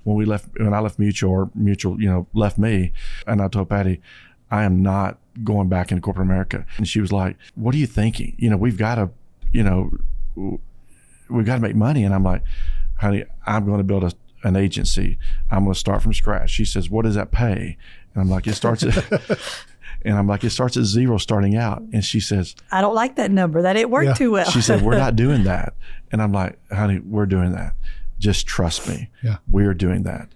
when I left Mutual, left me, and I told Patti, I am not going back into corporate America. And she was like, what are you thinking? We've got to make money. And I'm like, honey, I'm going to build an agency. I'm going to start from scratch. She says, what does that pay? And I'm like, it starts at zero starting out. And she says, I don't like that number. That didn't work too well. She said, we're not doing that. And I'm like, honey, we're doing that. Just trust me. Yeah. We're doing that.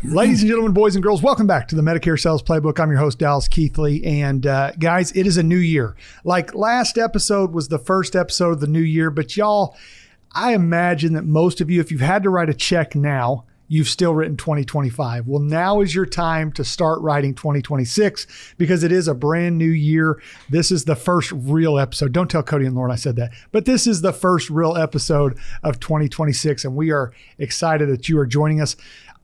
Ladies and gentlemen, boys and girls, welcome back to the Medicare Sales Playbook. I'm your host, Dallas Keithley. And guys, it is a new year. Like last episode was the first episode of the new year, but y'all, I imagine that most of you, if you've had to write a check now, you've still written 2025. Well, now is your time to start writing 2026 because it is a brand new year. This is the first real episode. Don't tell Cody and Lauren I said that, but this is the first real episode of 2026, and we are excited that you are joining us.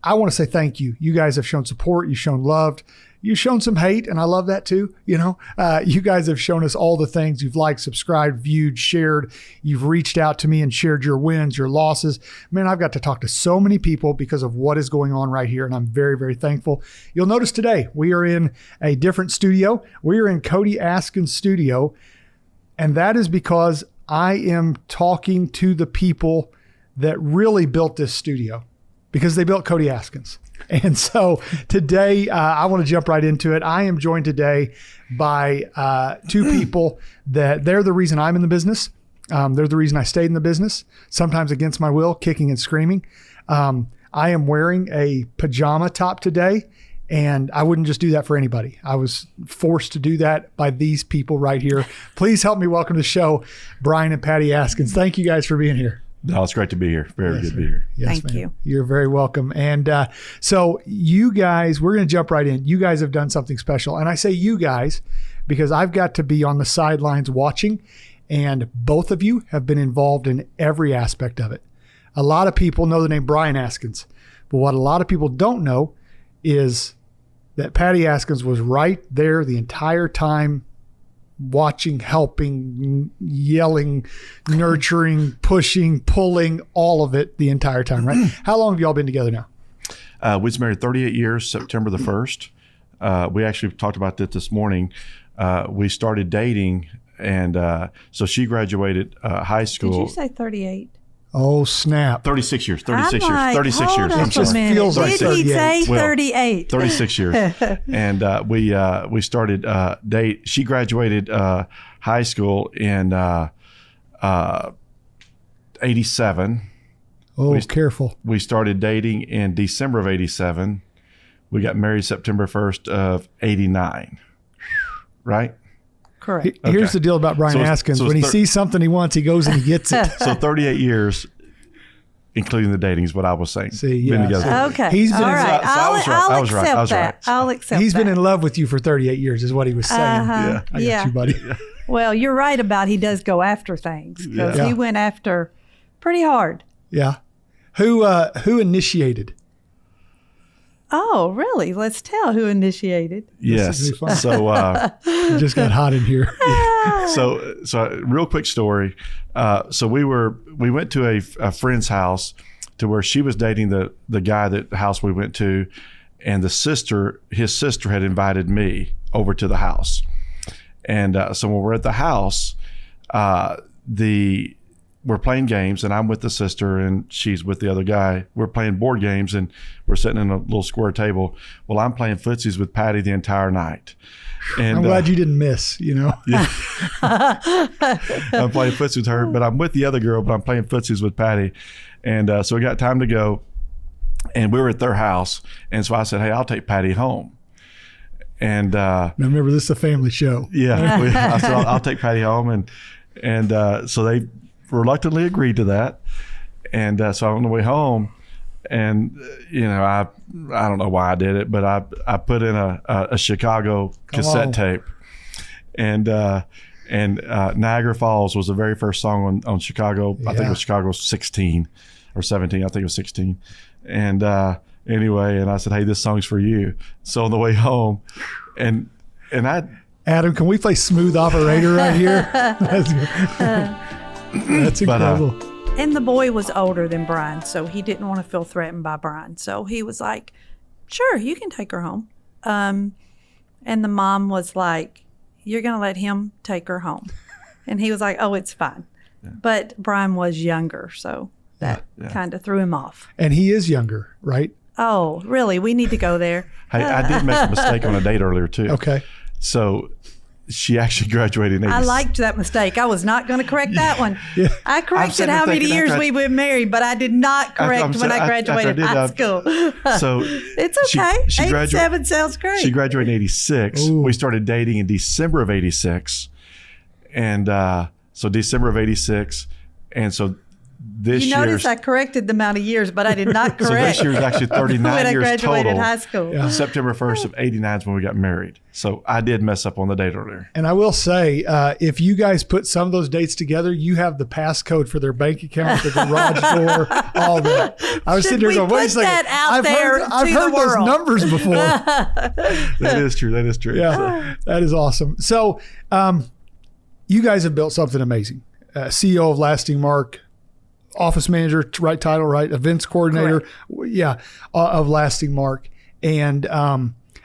I want to say thank you. You guys have shown support. You've shown love. You've shown some hate, and I love that too. You guys have shown us all the things. You've liked, subscribed, viewed, shared. You've reached out to me and shared your wins, your losses. Man, I've got to talk to so many people because of what is going on right here, and I'm very, very thankful. You'll notice today we are in a different studio. We are in Cody Askins' studio, and that is because I am talking to the people that really built this studio, because they built Cody Askins. And so today, I want to jump right into it. I am joined today by two people that they're the reason I'm in the business. They're the reason I stayed in the business, sometimes against my will, kicking and screaming. I am wearing a pajama top today, and I wouldn't just do that for anybody. I was forced to do that by these people right here. Please help me welcome to the show, Brian and Patti Askins. Thank you guys for being here. No, it's great to be here. Very good to be here. Yes, Thank you. You're very welcome. And so you guys, we're going to jump right in. You guys have done something special. And I say you guys because I've got to be on the sidelines watching, and both of you have been involved in every aspect of it. A lot of people know the name Brian Askins, but what a lot of people don't know is that Patti Askins was right there the entire time, watching, helping, yelling, nurturing, pushing, pulling, all of it the entire time, right? How long have y'all been together now? We was married 38 years, September the 1st. We actually talked about this morning. We started dating, and so she graduated high school. Did you say 38? Oh, snap. 36 years. Hold up It just a minute. feels like Did he say 38. 38? 36 years. And we started date. She graduated high school in 87. Oh, careful. We started dating in December of 87. We got married September 1st of 89. Right? Correct. Here's the deal about Brian Askins. When he sees something he wants, he goes and he gets it. So 38 years, including the dating, is what I was saying. See, yeah. Been together. Okay. He's been all right. I'll accept that. I'll accept He's that. been in love with you for 38 years is what he was saying. Yeah. I got you, buddy. Well, you're right about he does go after things because he went after pretty hard. Yeah. Who initiated? Oh, really? Let's tell who initiated. Yes. So It just got hot in here. so real quick story. So we went to a friend's house to where she was dating the guy that the house we went to, and his sister had invited me over to the house. And so when we're at the house, we're playing games, and I'm with the sister and she's with the other guy. We're playing board games, and we're sitting in a little square table. Well, I'm playing footsies with Patti the entire night. And I'm glad you didn't miss, Yeah. I'm playing footsies with her, but I'm with the other girl, but I'm playing footsies with Patti. And so we got time to go, and we were at their house. And so I said, hey, I'll take Patti home. And now remember, this is a family show. Yeah. I said, I'll take Patti home. And so they reluctantly agreed to that. And so on the way home, and I don't know why I did it, but I put in a Chicago cassette tape, and Niagara Falls was the very first song on Chicago. I think it was Chicago 16 or 17. I think it was 16. And anyway, and I said, hey, this song's for you. So on the way home, and Adam, can we play smooth operator right here? That's incredible. And the boy was older than Brian, so he didn't want to feel threatened by Brian. So he was like, sure, you can take her home. And the mom was like, you're going to let him take her home. And he was like, oh, it's fine. Yeah. But Brian was younger, so that kind of threw him off. And he is younger, right? Oh, really? We need to go there. Hey, I did make a mistake on a date earlier, too. Okay. So she actually graduated in 86. I liked that mistake. I was not going to correct that one. Yeah. I corrected how many years we've been married, but I did not correct when I graduated high school. So it's okay. 87 sounds great. She graduated in 86. Ooh. We started dating in December of 86. And so December of 86. And so this year. You notice I corrected the amount of years, but I did not correct. So this year is actually 39 when years I graduated total. High school. Yeah. September 1st of 89 is when we got married. So I did mess up on the date earlier. And I will say, if you guys put some of those dates together, you have the passcode for their bank account, their garage door, all that. I was sitting there going, wait a second. I've heard those numbers before. That is true. That is true. Yeah, that is awesome. So you guys have built something amazing. CEO of Lasting Mark, office manager, right title, right? Events coordinator. Correct. Yeah. Of Lasting Mark. And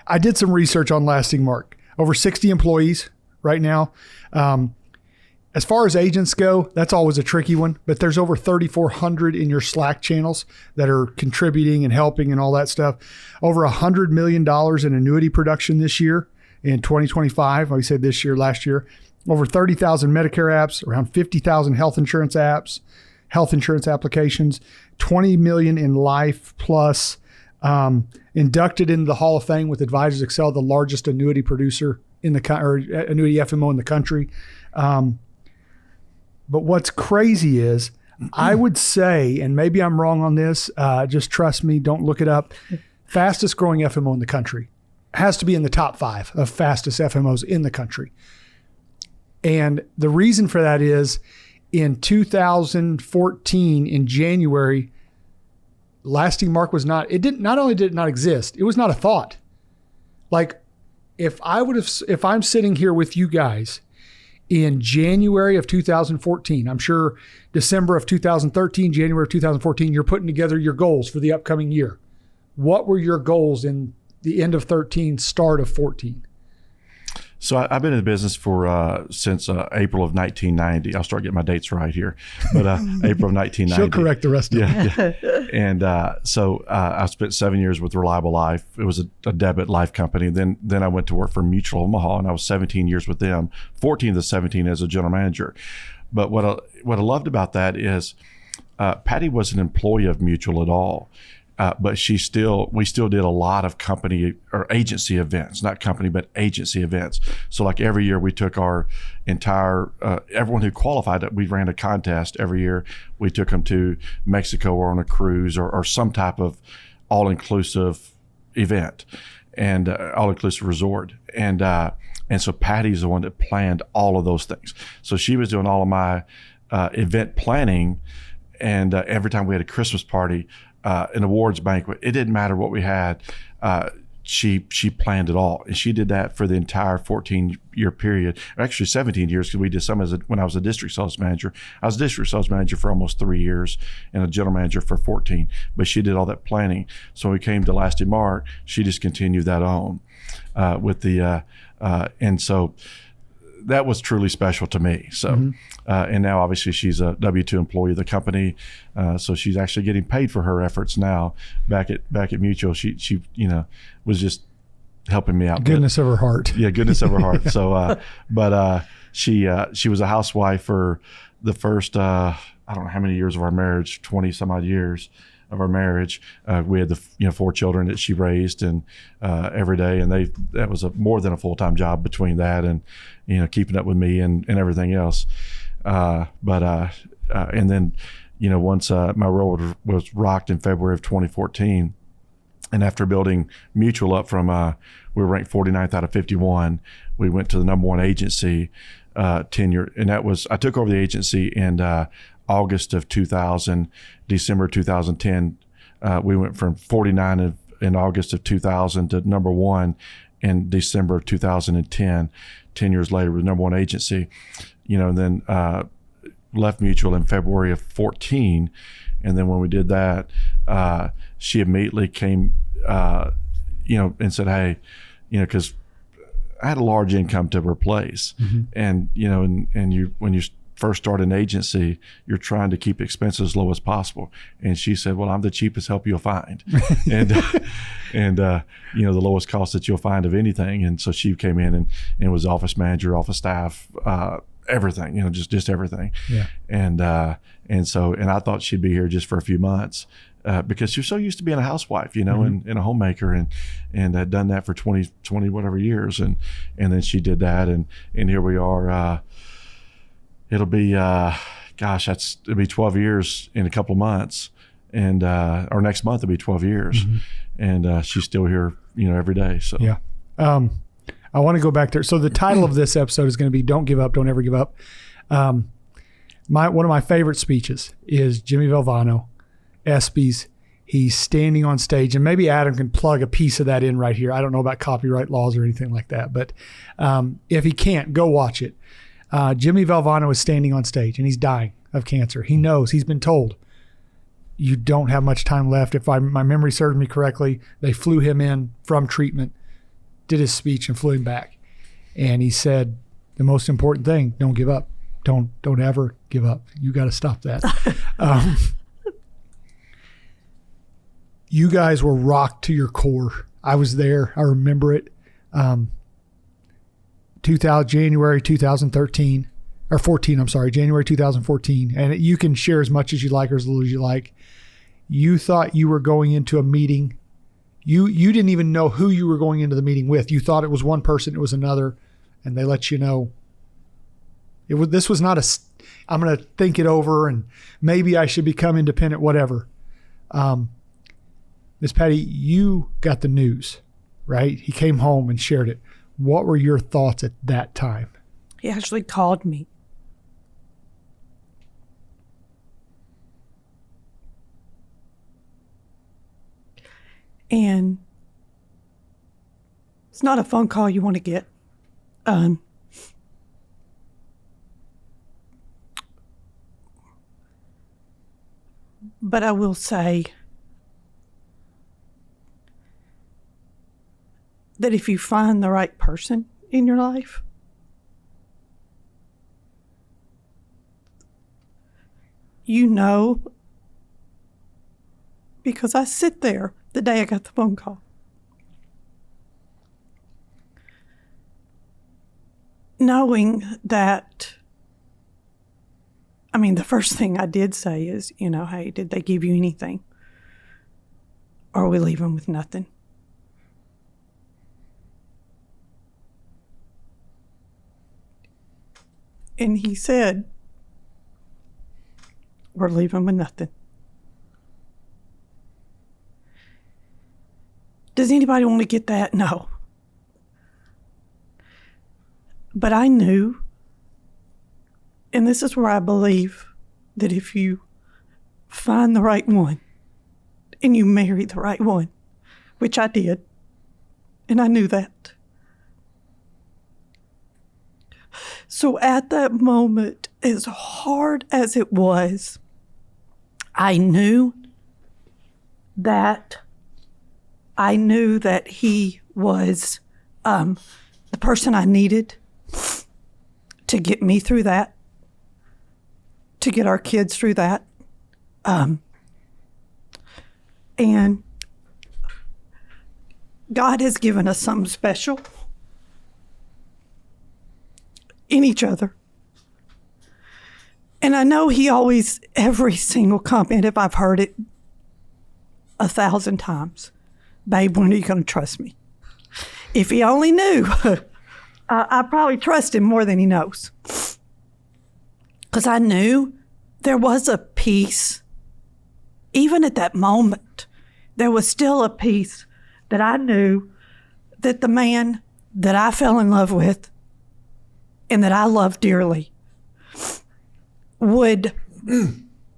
I did some research on Lasting Mark. Over 60 employees right now. As far as agents go, that's always a tricky one, but there's over 3,400 in your Slack channels that are contributing and helping and all that stuff. Over $100 million in annuity production this year in 2025. Like I said, this year, last year. Over 30,000 Medicare apps, around 50,000 health insurance applications, 20 million in life plus, inducted into the Hall of Fame with Advisors Excel, the largest annuity producer in the annuity FMO in the country. But what's crazy is I would say, and maybe I'm wrong on this, just trust me, don't look it up. Fastest growing FMO in the country has to be in the top 5 of fastest FMOs in the country. And the reason for that is in 2014, in January, Lasting Mark was not only did it not exist, it was not a thought. Like if I'm sitting here with you guys in January of 2014, I'm sure December of 2013, January of 2014, you're putting together your goals for the upcoming year. What were your goals in the end of 13, start of 14? So I've been in the business for since April of 1990. I'll start getting my dates right here, but April of 1990. She'll correct the rest of it. Yeah. And so I spent 7 years with Reliable Life. It was a debit life company. Then I went to work for Mutual Omaha, and I was 17 years with them, 14 of the 17 as a general manager. But what I loved about that is Patti wasn't an employee of Mutual at all. But we still did a lot of company or agency events, not company, but agency events. So like every year we took our entire, everyone who qualified, we ran a contest every year. We took them to Mexico or on a cruise or some type of all-inclusive event and all-inclusive resort. And so Patti's the one that planned all of those things. So she was doing all of my event planning. And every time we had a Christmas party, an awards banquet, it didn't matter what we had. She planned it all, and she did that for the entire 14-year period, or actually 17 years, because we did some when I was a district sales manager. I was a district sales manager for almost 3 years, and a general manager for 14. But she did all that planning. So when we came to Lasting Mark, she just continued that on with the, and so that was truly special to me. So, and now obviously she's a W-2 employee of the company. So she's actually getting paid for her efforts now back at Mutual. She was just helping me out. Goodness of her heart. Yeah. Goodness of her heart. So, she was a housewife for the first, I don't know how many years of our marriage, 20 some odd years of our marriage. We had the 4 children that she raised and every day, and that was more than a full-time job between that and keeping up with me and everything else. And then once my role was rocked in February of 2014, and after building Mutual up from we were ranked 49th out of 51, we went to the #1 agency tenure, and that was I took over the agency in August of 2000, December 2010, we went from 49 in August of 2000 to #1 in December of 2010 10 years later with number one agency, and then left Mutual in February of 14. And then when we did that, she immediately came, and said, hey, because I had a large income to replace. And, when you first start an agency, you're trying to keep expenses as low as possible. And she said, well, I'm the cheapest help you'll find. and the lowest cost that you'll find of anything. And so she came in and was office manager, office staff, everything, just everything. Yeah. And I thought she'd be here just for a few months. Because she was so used to being a housewife, and a homemaker, and had done that for 20 whatever years, and then she did that, and here we are. It'll be, it'll be 12 years in a couple of months, and or next month it'll be 12 years, and she's still here, every day. So yeah, I want to go back there. So the title of this episode is going to be "Don't Give Up, Don't Ever Give Up." One of my favorite speeches is Jimmy Valvano. ESPYs, he's standing on stage, and maybe Adam can plug a piece of that in right here. I don't know about copyright laws or anything like that, but if he can't, go watch it. Jimmy Valvano is standing on stage, and he's dying of cancer. He knows, he's been told, you don't have much time left. If my memory serves me correctly, they flew him in from treatment, did his speech, and flew him back. And he said, the most important thing, don't give up. Don't ever give up. You got to stop that. You guys were rocked to your core. I was there. I remember it. January 2013 or 14. I'm sorry, January 2014. And you can share as much as you like or as little as you like. You thought you were going into a meeting. You didn't even know who you were going into the meeting with. You thought it was one person. It was another, and they let you know. This was not I'm going to think it over and maybe I should become independent. Whatever. Miss Patti, you got the news, right? He came home and shared it. What were your thoughts at that time? He actually called me. And it's not a phone call you want to get. But I will say that if you find the right person in your life, because I sit there the day I got the phone call, knowing that, the first thing I did say is, hey, did they give you anything? Or are we leaving with nothing? And he said, we're leaving with nothing. Does anybody want to get that? No. But I knew, and this is where I believe that if you find the right one and you marry the right one, which I did, and I knew that. So at that moment, as hard as it was, I knew that he was the person I needed to get me through that, to get our kids through that. And God has given us something special in each other. And I know he always, every single comment, if I've heard it 1,000 times, babe, when are you going to trust me? If he only knew, I probably trust him more than he knows. Because I knew there was a peace, even at that moment, there was still a peace that I knew that the man that I fell in love with and that I love dearly would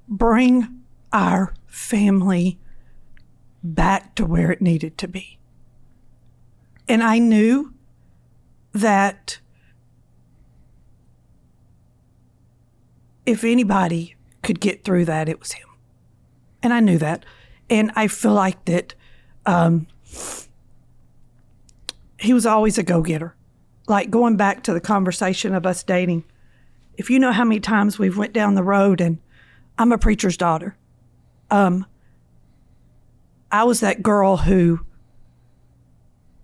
bring our family back to where it needed to be. And I knew that if anybody could get through that, it was him. And I knew that. And I feel like that he was always a go-getter. Like going back to the conversation of us dating, if you know how many times we've went down the road, and I'm a preacher's daughter. I was that girl who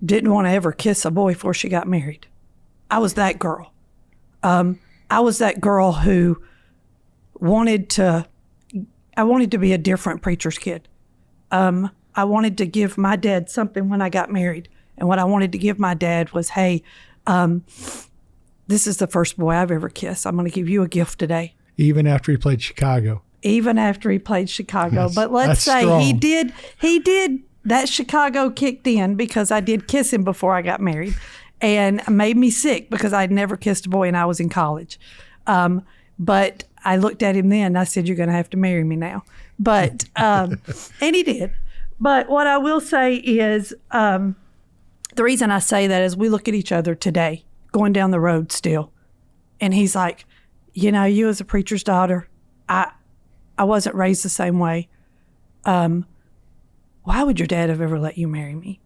didn't want to ever kiss a boy before she got married. I was that girl. I was that girl who wanted to be a different preacher's kid. I wanted to give my dad something when I got married. And what I wanted to give my dad was, hey, this is the first boy I've ever kissed. I'm going to give you a gift today. Even after he played Chicago. Even after he played Chicago. But let's say strong. he did, that Chicago kicked in because I did kiss him before I got married, and made me sick because I'd never kissed a boy and I was in college. But I looked at him then and I said, you're going to have to marry me now. But, and he did. But what I will say is, the reason I say that is we look at each other today, going down the road still. And he's like, you know, you as a preacher's daughter, I wasn't raised the same way. Why would your dad have ever let you marry me?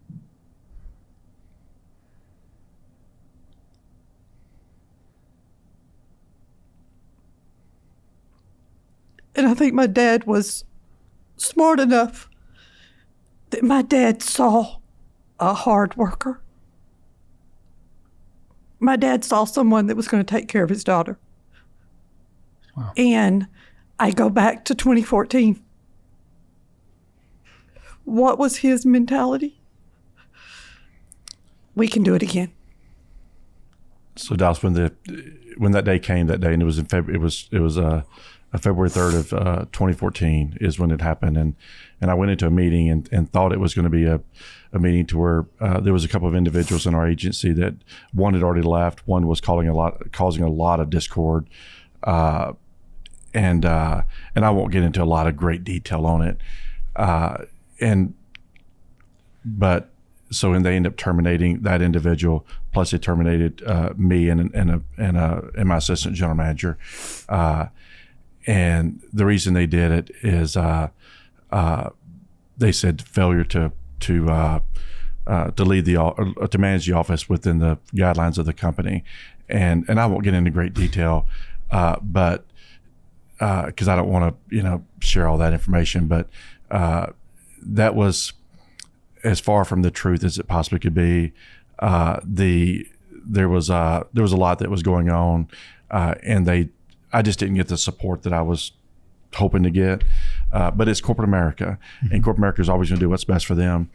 And I think my dad was smart enough that my dad saw a hard worker. My dad saw someone that was going to take care of his daughter. Wow. And I go back to 2014. What was his mentality? We can do it again. So Dallas, when that day came, and it was in February. It was February 3rd of 2014 is when it happened, and I went into a meeting and thought it was going to be a meeting to where there was a couple of individuals in our agency that one had already left, one was causing a lot of discord, and I won't get into a lot of great detail on it, So they ended up terminating that individual. Plus, they terminated me and my assistant general manager. And the reason they did it is they said failure to lead to manage the office within the guidelines of the company. And I won't get into great detail, but because I don't want to share all that information. But that was as far from the truth as it possibly could be. There was a lot that was going on, and I just didn't get the support that I was hoping to get. But it's corporate America, and corporate America is always going to do what's best for them.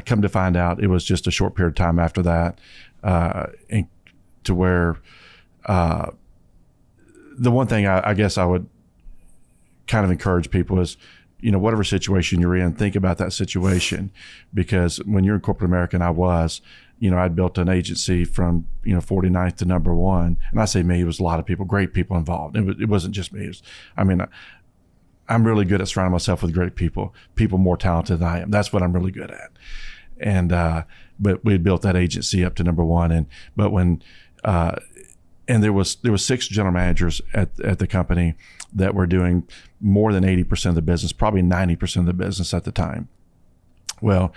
Come to find out, it was just a short period of time after that, and to where the one thing I guess I would kind of encourage people is, whatever situation you're in, think about that situation, because when you're in corporate America, and I was, I'd built an agency from 49th to number one, and I say me, it was a lot of people, great people involved. It wasn't just me. I'm really good at surrounding myself with great people more talented than I am. That's what I'm really good at. And but we had built that agency up to number one, and there was 6 general managers at the company that were doing more than 80% of the business, probably 90% of the business at the time. Well,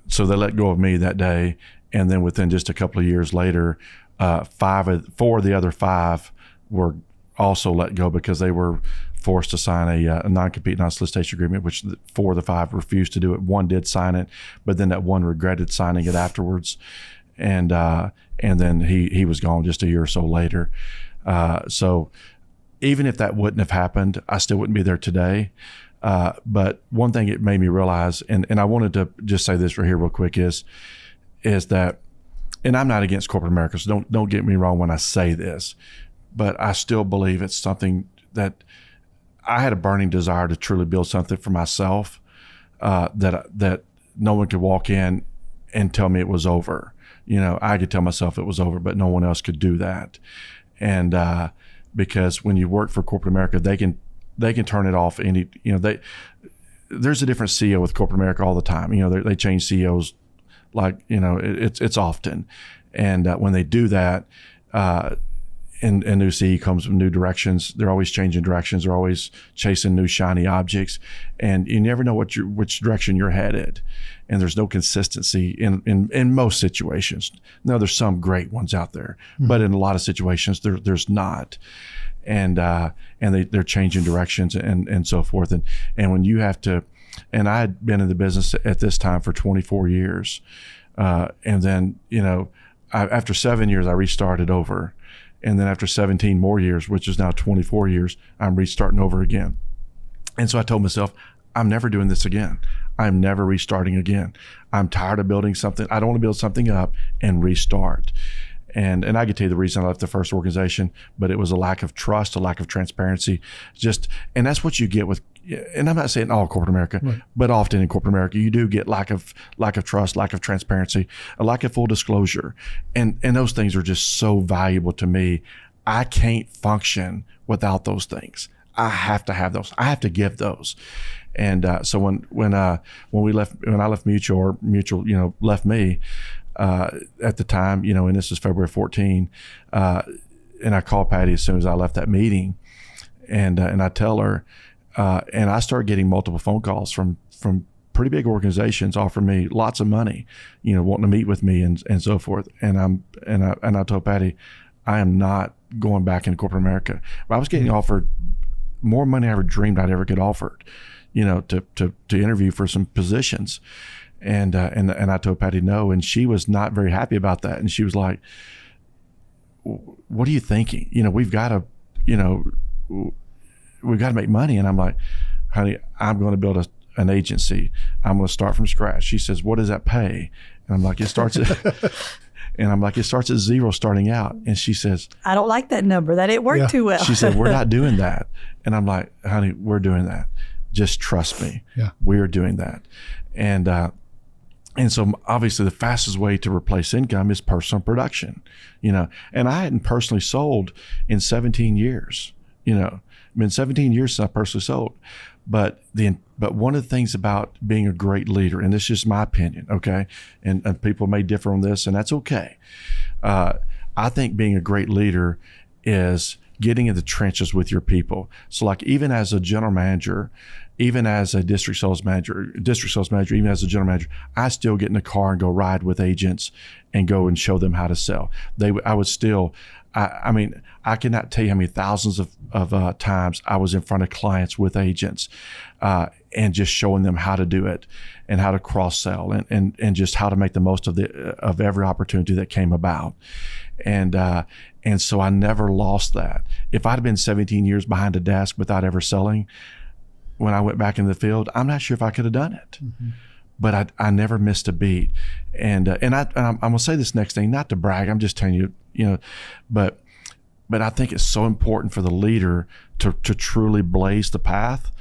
so they let go of me that day, and then within just a couple of years later, 4 of the other 5 were also let go because they were forced to sign a non-compete, non-solicitation agreement, which 4 of the 5 refused to do it. 1 did sign it, but then that 1 regretted signing it afterwards, and then he was gone just a year or so later. So even if that wouldn't have happened, I still wouldn't be there today. But one thing it made me realize, and I wanted to just say this right here real quick, is that, and I'm not against corporate America, so don't get me wrong when I say this, but I still believe it's something that I had a burning desire to truly build something for myself, that no one could walk in and tell me it was over. I could tell myself it was over, but no one else could do that. And because when you work for corporate America, they can turn it off any, there's a different CEO with corporate America all the time. They change CEOs it's often. And when they do that, and new CE comes with new directions. They're always changing directions. They're always chasing new shiny objects, and you never know which direction you're headed. And there's no consistency in most situations. Now, there's some great ones out there, but in a lot of situations there's not. And they're changing directions and so forth. And when you have to, and I had been in the business at this time for 24 years, and then after 7 years I restarted over. And then after 17 more years, which is now 24 years, I'm restarting over again. And so I told myself, I'm never doing this again. I'm never restarting again. I'm tired of building something. I don't want to build something up and restart. And I can tell you the reason I left the first organization, but it was a lack of trust, a lack of transparency. And that's what you get with, and I'm not saying all corporate America, right, but often in corporate America, you do get lack of trust, lack of transparency, a lack of full disclosure. And those things are just so valuable to me. I can't function without those things. I have to have those. I have to give those. And so when I left Mutual, left me, at the time, and this is February 14, and I called Patti as soon as I left that meeting, and I tell her, and I started getting multiple phone calls from pretty big organizations offering me lots of money, wanting to meet with me and so forth. And I told Patti, I am not going back into corporate America. But I was getting offered more money I ever dreamed I'd ever get offered, to interview for some positions. And I told Patti no, and she was not very happy about that. And she was like, "What are you thinking? We've got to make money." And I'm like, "Honey, I'm going to build an agency. I'm going to start from scratch." She says, "What does that pay?" And I'm like, "It starts at," and I'm like, "It starts at zero starting out." And she says, "I don't like that number. That didn't work too well." She said, "We're not doing that." And I'm like, "Honey, we're doing that. Just trust me. Yeah, we're doing that." And so obviously the fastest way to replace income is personal production, and I hadn't personally sold in 17 years, been 17 years since I personally sold. But one of the things about being a great leader, and this is just my opinion, okay, and people may differ on this, and that's okay. I think being a great leader is getting in the trenches with your people. So like even as a general manager, even as a district sales manager, even as a general manager, I still get in the car and go ride with agents and go and show them how to sell. I cannot tell you how many thousands of times I was in front of clients with agents and just showing them how to do it and how to cross sell and just how to make the most of every opportunity that came about. And so I never lost that. If I'd have been 17 years behind a desk without ever selling, when I went back in the field, I'm not sure if I could have done it. Mm-hmm. But I never missed a beat. And I'm gonna say this next thing, not to brag, I'm just telling you, but I think it's so important for the leader to truly blaze the path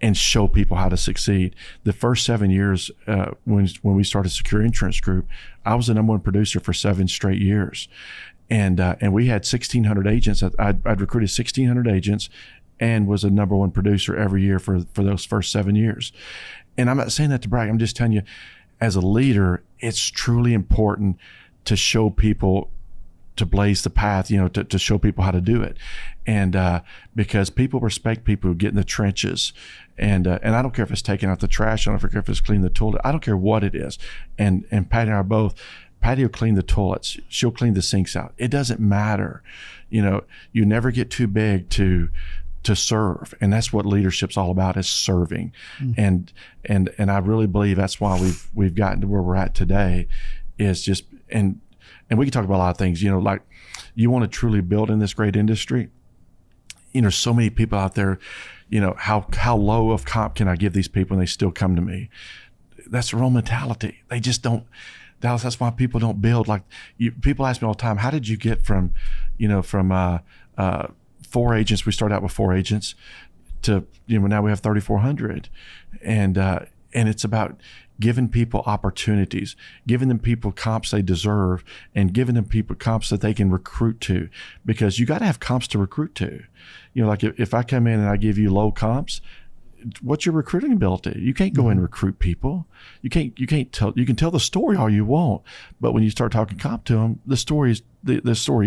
and show people how to succeed. The first 7 years when we started Secure Insurance Group, I was the number one producer for 7 straight years. And we had 1,600 agents. I'd recruited 1,600 agents and was a number one producer every year for those first 7 years. And I'm not saying that to brag. I'm just telling you, as a leader, it's truly important to show people, to blaze the path, to show people how to do it. And because people respect people who get in the trenches. And I don't care if it's taking out the trash. I don't care if it's cleaning the toilet. I don't care what it is. And Patti and I are both, Patti will clean the toilets. She'll clean the sinks out. It doesn't matter. You never get too big to serve, and that's what leadership's all about, is serving. Mm. And I really believe that's why we've gotten to where we're at today, is just and we can talk about a lot of things, like you want to truly build in this great industry. So many people out there, how low of comp can I give these people and they still come to me? That's their own mentality. They just don't. Dallas, that's why people don't build. Like people ask me all the time, how did you get from 4 agents, we started out with 4 agents, to now we have 3,400, and it's about giving people opportunities, giving them people comps they deserve, and giving them people comps that they can recruit to, because you got to have comps to recruit to. Like if I come in and I give you low comps, what's your recruiting ability? You can't go and recruit people. You can tell the story all you want, but when you start talking comp to them, the story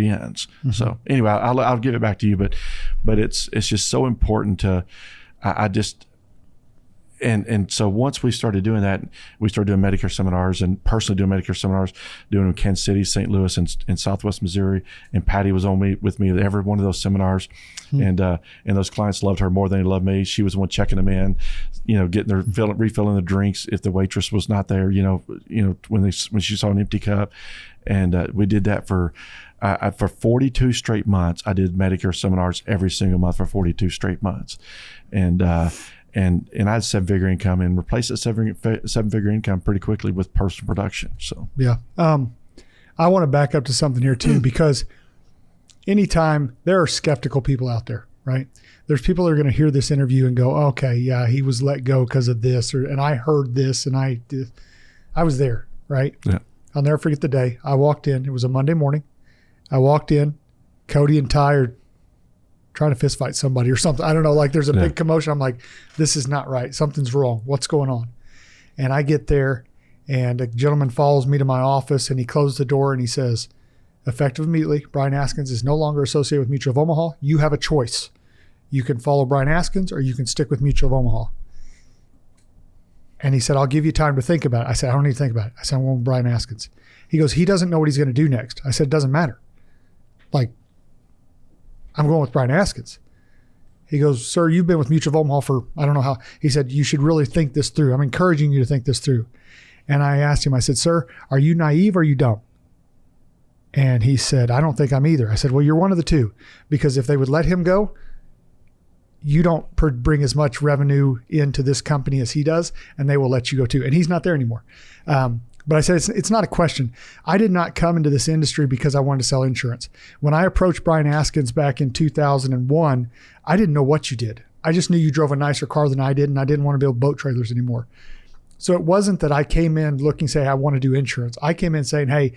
ends. So anyway, I'll give it back to you, but it's just so important to, And so once we started doing that, we started doing Medicare seminars and personally doing Medicare seminars, doing them in Kansas City, St. Louis, and Southwest Missouri. And Patty was with me at every one of those seminars. And those clients loved her more than they loved me. She was the one checking them in, getting refilling the drinks if the waitress was not there, when she saw an empty cup. And we did that for 42 straight months. I did Medicare seminars every single month for 42 straight months. And I had 7-figure income and replaced that 7-figure income pretty quickly with personal production. So yeah, I want to back up to something here too, because anytime there are skeptical people out there, right? There's people that are going to hear this interview and go, okay, yeah, he was let go because of this, and I heard this, and I was there, right? Yeah. I'll never forget the day I walked in. It was a Monday morning. I walked in, Cody and Ty are trying to fist fight somebody or something. I don't know. Like there's a big commotion. I'm like, this is not right. Something's wrong. What's going on? And I get there and a gentleman follows me to my office and he closed the door and he says, effective immediately, Brian Askins is no longer associated with Mutual of Omaha. You have a choice. You can follow Brian Askins or you can stick with Mutual of Omaha. And he said, I'll give you time to think about it. I said, I don't need to think about it. I said, I'm going with Brian Askins. He goes, he doesn't know what he's going to do next. I said, it doesn't matter. Like, I'm going with Brian Askins. He goes, sir, you've been with Mutual of Omaha for, I don't know how. He said, you should really think this through. I'm encouraging you to think this through. And I asked him, I said, sir, are you naive or are you dumb? And he said, I don't think I'm either. I said, well, you're one of the two, because if they would let him go, you don't bring as much revenue into this company as he does, and they will let you go too. And he's not there anymore. But I said, it's not a question. I did not come into this industry because I wanted to sell insurance. When I approached Brian Askins back in 2001, I didn't know what you did. I just knew you drove a nicer car than I did, and I didn't want to build boat trailers anymore. So it wasn't that I came in looking, say, I want to do insurance. I came in saying, hey,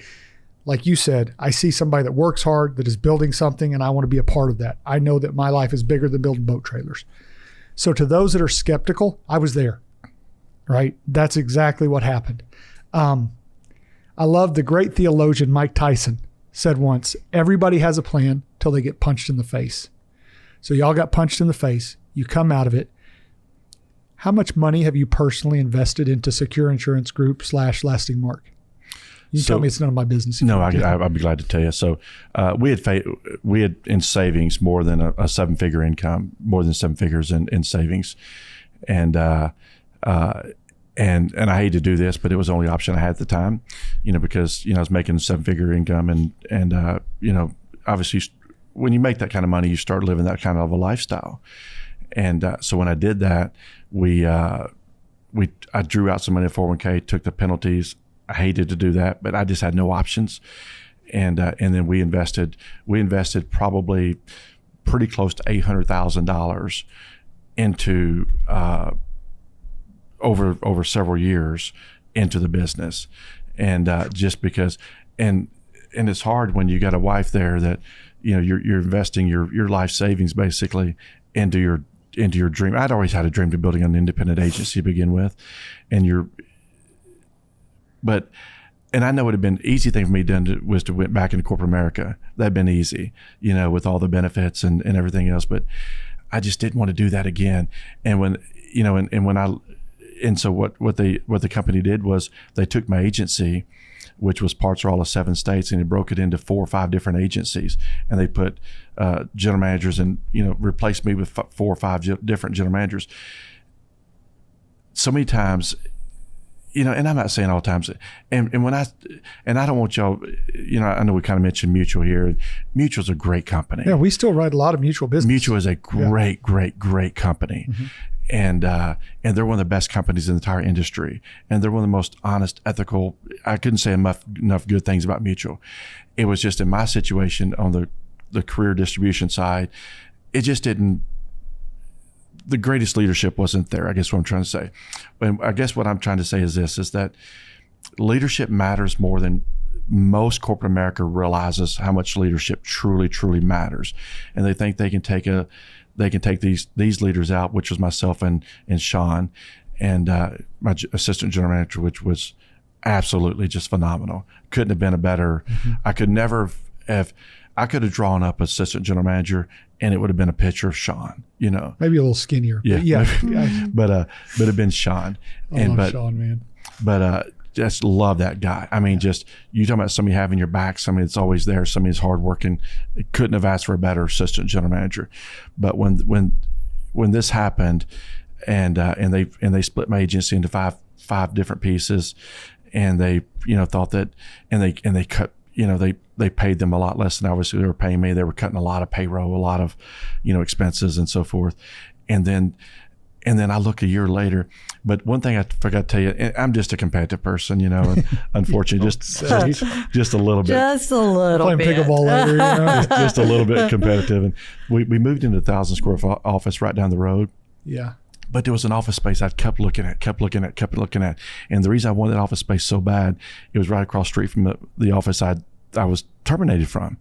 like you said, I see somebody that works hard, that is building something, and I want to be a part of that. I know that my life is bigger than building boat trailers. So to those that are skeptical, I was there, right? That's exactly what happened. I love the great theologian Mike Tyson said once, everybody has a plan till they get punched in the face. So y'all got punched in the face. You come out of it. How much money have you personally invested into Secure Insurance Group / Lasting Mark? You tell me it's none of my business. No, I'd be glad to tell you. So we had in savings more than a 7-figure income, more than 7 figures in savings. And I hate to do this, but it was the only option I had at the time, because, I was making a 7-figure income and obviously when you make that kind of money, you start living that kind of a lifestyle. And so when I did that, I drew out some money in 401k, took the penalties. I hated to do that, but I just had no options. And then we invested probably pretty close to $800,000 into, over several years into the business. And just because, and it's hard when you got a wife there that, you're investing your life savings basically into your dream. I'd always had a dream to building an independent agency to begin with. And I know it would have been an easy thing for me was to went back into corporate America. That'd been easy, with all the benefits and everything else, but I just didn't want to do that again. And when, so what the company did was they took my agency, which was parts of all of 7 states, and they broke it into 4 or 5 different agencies, and they put general managers and replaced me with 4 or 5 different general managers. So many times, and I'm not saying all times, and I don't want y'all, I know we kind of mentioned Mutual here. Mutual's a great company. Yeah, we still write a lot of Mutual business. Mutual is a great company. Mm-hmm. And they're one of the best companies in the entire industry. And they're one of the most honest, ethical. I couldn't say enough good things about Mutual. It was just in my situation on the career distribution side, it just didn't, the greatest leadership wasn't there, I guess what I'm trying to say. And I guess what I'm trying to say is this, is that leadership matters more than most corporate America realizes how much leadership truly, truly matters, and they think they can take these leaders out, which was myself and Sean, and my assistant general manager, which was absolutely just phenomenal. Couldn't have been a better. I could never have. I could have drawn up assistant general manager, and it would have been a picture of Sean. Maybe a little skinnier. Yeah, but it'd been Sean. Sean, man. But just love that guy. I mean, just you talking about somebody having your back, somebody that's always there, somebody that's hardworking. Couldn't have asked for a better assistant general manager. But when this happened, and they split my agency into five different pieces, and they thought that, and they cut, they paid them a lot less than obviously they were paying me. They were cutting a lot of payroll, a lot of expenses and so forth, and then I look a year later. But one thing I forgot to tell you, I'm just a competitive person, and unfortunately, just a little bit. Just a little Playing bit. pickleball later, just a little bit competitive. And we moved into a 1,000 square foot office right down the road. Yeah. But there was an office space I kept looking at. And the reason I wanted that office space so bad, it was right across the street from the office I was terminated from.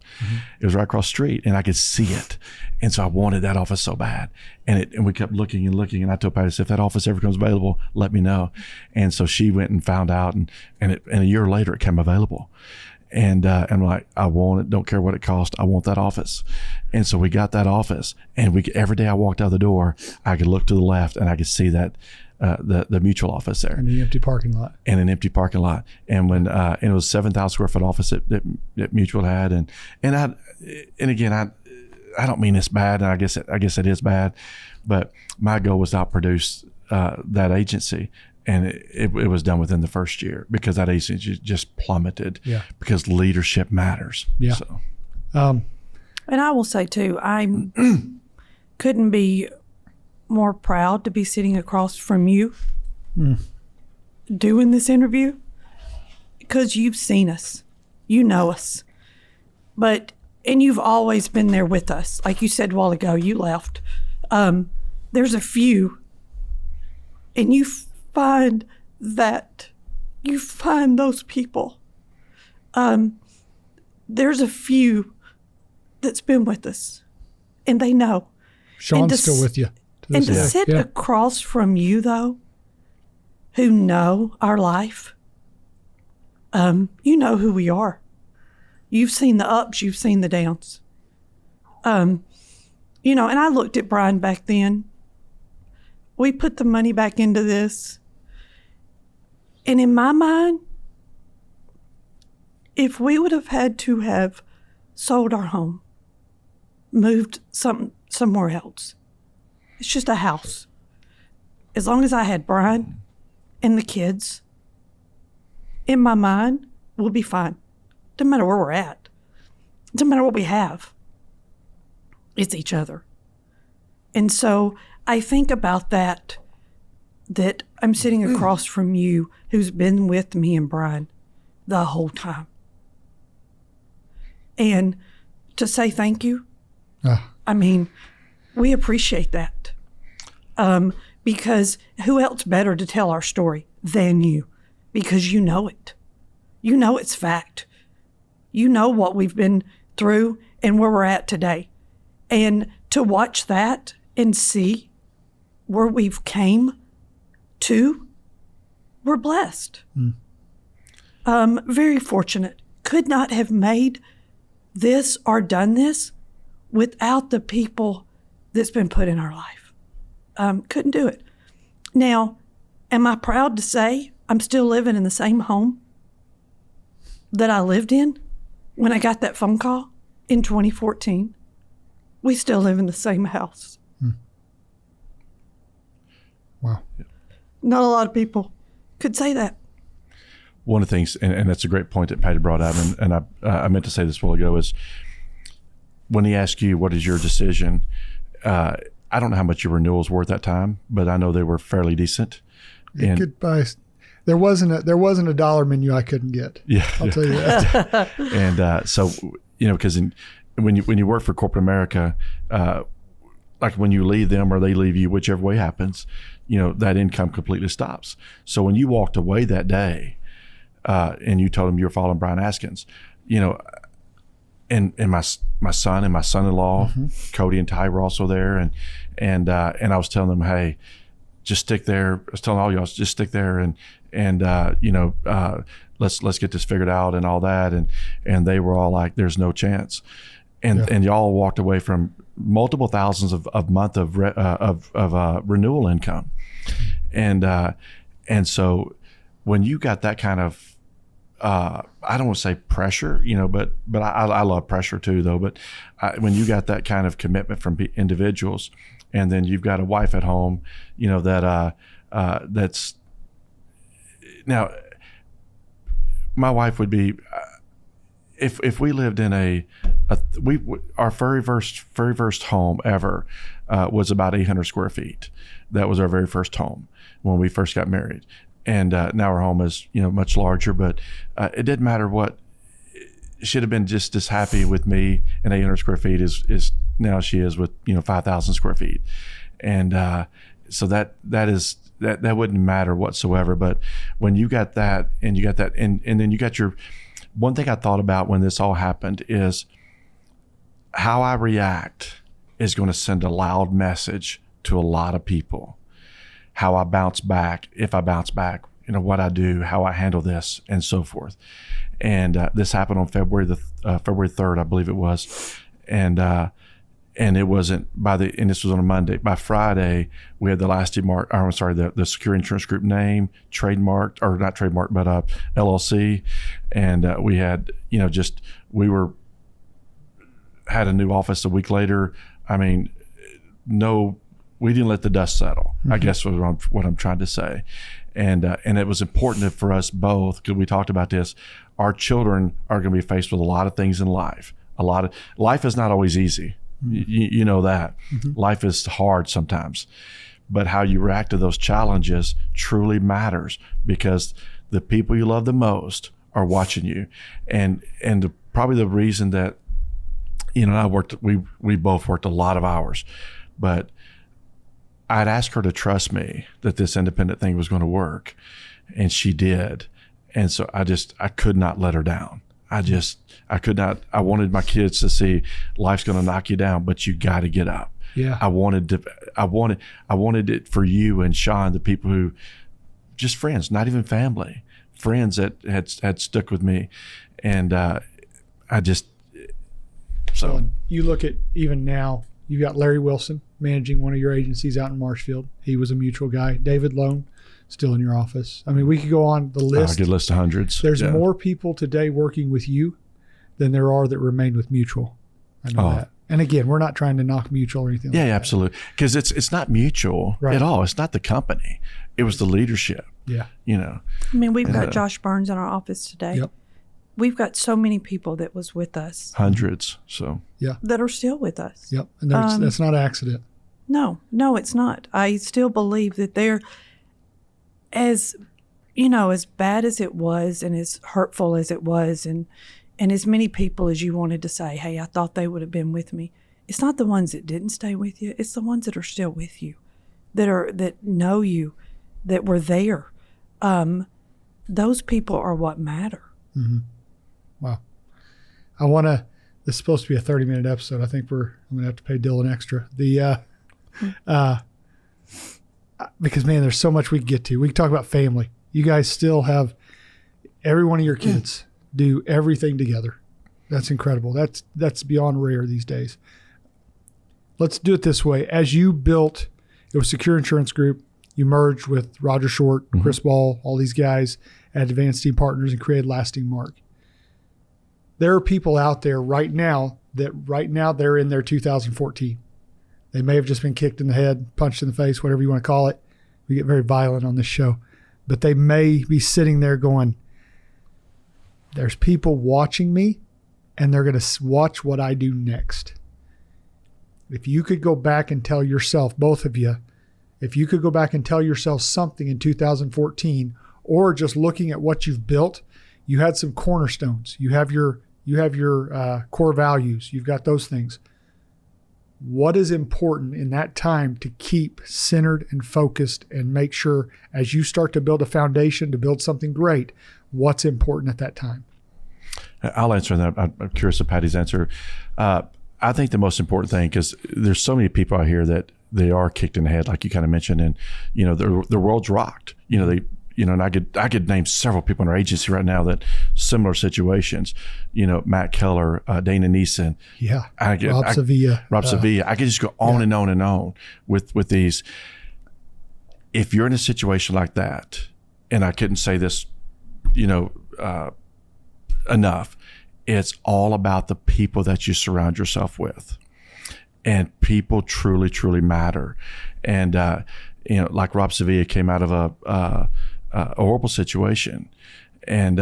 It was right across the street, and I could see it. And so I wanted that office so bad. And we kept looking, and I told Patty, if that office ever comes available, let me know. And so she went and found out, and a year later it came available. And I'm like, I want it, don't care what it costs, I want that office. And so we got that office, and every day I walked out the door, I could look to the left and I could see that the mutual office there. And the empty parking lot. And an empty parking lot. And when and it was 7,000 square foot office that Mutual had, and again, I don't mean this bad, and I guess it is bad, but my goal was to outproduce that agency. And it was done within the first year, because that agency just plummeted. Yeah. Because leadership matters. Yeah. So. And I will say too, I couldn't be more proud to be sitting across from you doing this interview, because you've seen us, you know us, and you've always been there with us. Like you said a while ago, you left. There's a few, and you find those people. There's a few that's been with us, and they know. Sean's still with you. And to sit across from you, though, who know our life, you know who we are. You've seen the ups, you've seen the downs. And I looked at Brian back then. We put the money back into this. And in my mind, if we would have had to have sold our home, moved somewhere else, it's just a house. As long as I had Brian and the kids, in my mind, we'll be fine. Doesn't matter where we're at. Doesn't matter what we have. It's each other. And so I think about that I'm sitting across from you, who's been with me and Brian the whole time. And to say thank you, I mean, we appreciate that. Because who else better to tell our story than you? Because you know it. You know it's fact. You know what we've been through and where we're at today. And to watch that and see where we've came to, we're blessed. Very fortunate. Could not have made this or done this without the people that's been put in our life. Couldn't do it. Now, am I proud to say I'm still living in the same home that I lived in when I got that phone call in 2014? We still live in the same house. Wow. Not a lot of people could say that. One of the things, and that's a great point that Patty brought out, and I meant to say this a while ago, is when he asked you, what is your decision? I don't know how much your renewals were at that time, but I know they were fairly decent. You could buy. There wasn't a dollar menu I couldn't get. Yeah, I'll tell you that. And so, because when you work for corporate America, like when you leave them or they leave you, whichever way happens, that income completely stops. So when you walked away that day, and you told him you were following Brian Askins, and my son and my son-in-law, Cody and Ty were also there, and I was telling them, hey, just stick there. I was telling all y'all, just stick there, and let's get this figured out and all that, and they were all like, there's no chance, and y'all walked away from multiple thousands of month of renewal income, and so when you got that kind of I don't want to say pressure, but I love pressure too, though. But when you got that kind of commitment from individuals, and then you've got a wife at home, that's now, my wife would be, if we lived in our very first home ever was about 800 square feet. That was our very first home when we first got married. And now our home is, much larger, but it didn't matter what. She'd have been just as happy with me in 800 square feet as now she is with 5,000 square feet, and so that wouldn't matter whatsoever. But when you got that, and then you got your one thing I thought about when this all happened is how I react is going to send a loud message to a lot of people. How I bounce back, if I bounce back, what I do, how I handle this, and so forth. And this happened on February 3rd, I believe it was, and it wasn't and this was on a Monday. By Friday, we had the Secure Insurance Group name trademarked, or not trademarked, but LLC, and we had had a new office a week later. I mean, we didn't let the dust settle, I guess was what I'm trying to say. And it was important for us both, because we talked about this. Our children are going to be faced with a lot of things in life. Life is not always easy. You know that. Life is hard sometimes. But how you react to those challenges truly matters, because the people you love the most are watching you. And probably the reason that, we both worked a lot of hours, but I'd ask her to trust me that this independent thing was going to work, and she did. And so I could not let her down. I could not. I wanted my kids to see life's going to knock you down, but you got to get up. Yeah. I wanted it for you and Sean, the people who, just friends, not even family, friends that had stuck with me. And so you look at even now, you got Larry Wilson managing one of your agencies out in Marshfield. He was a mutual guy. David Lone, still in your office. I mean, we could go on the list. A good list of hundreds. There's more people today working with you than there are that remained with Mutual. I know that. And again, we're not trying to knock Mutual or anything like that. Yeah, absolutely. Because it's not Mutual at all. It's not the company. It was the leadership. Yeah. I mean, we've got Josh Burns in our office today. Yep. We've got so many people that was with us. Hundreds. So that are still with us. Yep. And that's not an accident. No, it's not. I still believe that they're as bad as it was, and as hurtful as it was, and as many people as you wanted to say, hey, I thought they would have been with me. It's not the ones that didn't stay with you. It's the ones that are still with you, that know you, that were there. Those people are what matter. Mm-hmm. Wow. This is supposed to be a 30-minute episode. I think I'm going to have to pay Dylan extra. Because, man, there's so much we can get to. We can talk about family. You guys still have every one of your kids do everything together. That's incredible. That's beyond rare these days. Let's do it this way. As you built, it was Secure Insurance Group. You merged with Roger Short, Chris Ball, all these guys at Advanced Team Partners, and created Lasting Mark. There are people out there right now they're in their 2014. They may have just been kicked in the head, punched in the face, whatever you want to call it. We get very violent on this show. But they may be sitting there going, there's people watching me, and they're going to watch what I do next. If you could go back and tell yourself, both of you, if you could go back and tell yourself something in 2014, or just looking at what you've built, you had some cornerstones. You have your core values. You've got those things. what is important in that time to keep centered and focused and make sure as you start to build a foundation to build something great, what's important at that time? I'll answer that. I'm curious of Patty's answer. I think the most important thing, because there's so many people out here that they are kicked in the head, like you kind of mentioned, and their world's rocked. And I could name several people in our agency right now that similar situations. Matt Keller, Dana Neeson, Rob Sevilla. I could just go on and on and on with these. If you're in a situation like that, and I couldn't say this, enough. It's all about the people that you surround yourself with, and people truly, truly matter. And like Rob Sevilla came out of a horrible situation, and